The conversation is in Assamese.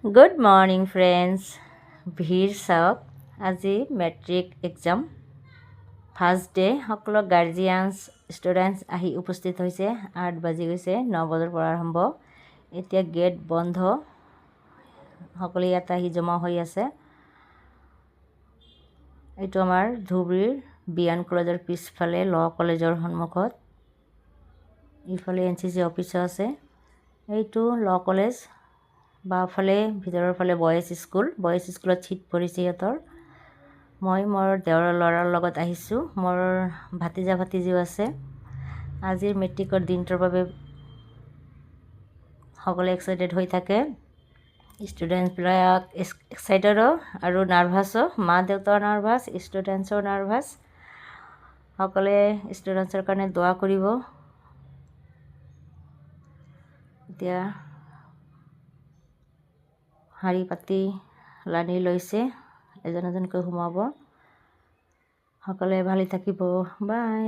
Good morning, friends. ভিৰ চাওক আজি মেট্ৰিক এক্সাম ফাৰ্ষ্ট ডে সকলো গাৰ্জিয়ানছ ষ্টুডেণ্টছ আহি উপস্থিত হৈছে 8 বাজি গৈছে 9 বজাৰ পৰা আৰম্ভ এতিয়া গেট বন্ধ সকলো ইয়াত আহি জমা হৈ আছে এইটো আমাৰ ধুবুৰীৰ বিয়ান কলেজৰ পিছফালে ল কলেজৰ সন্মুখত ইফালে এনচিচি অফিচ আছে এইটো ল কলেজ বাওঁফালে ভিতৰৰ ফালে বয়েজ স্কুলত ছিট পৰিছে সিহঁতৰ মই মোৰ দেওৰৰ ল'ৰাৰ লগত আহিছোঁ মোৰ ভাতিজিও আছে আজিৰ মেট্ৰিকৰ দিনটোৰ বাবে সকলোৱে এক্সাইটেড হৈ থাকে ষ্টুডেণ্টবিলাক এক্সাইটেডো আৰু নাৰ্ভাছো মা দেউতাও নাৰ্ভাছ ষ্টুডেণ্টছো নাৰ্ভাছ সকলোৱে ষ্টুডেণ্টছৰ কাৰণে দোৱা কৰিব এতিয়া শাৰী পাতি লানি লৈছে এজন এজনকৈ সোমাব সকলোৱে ভালে থাকিব বাই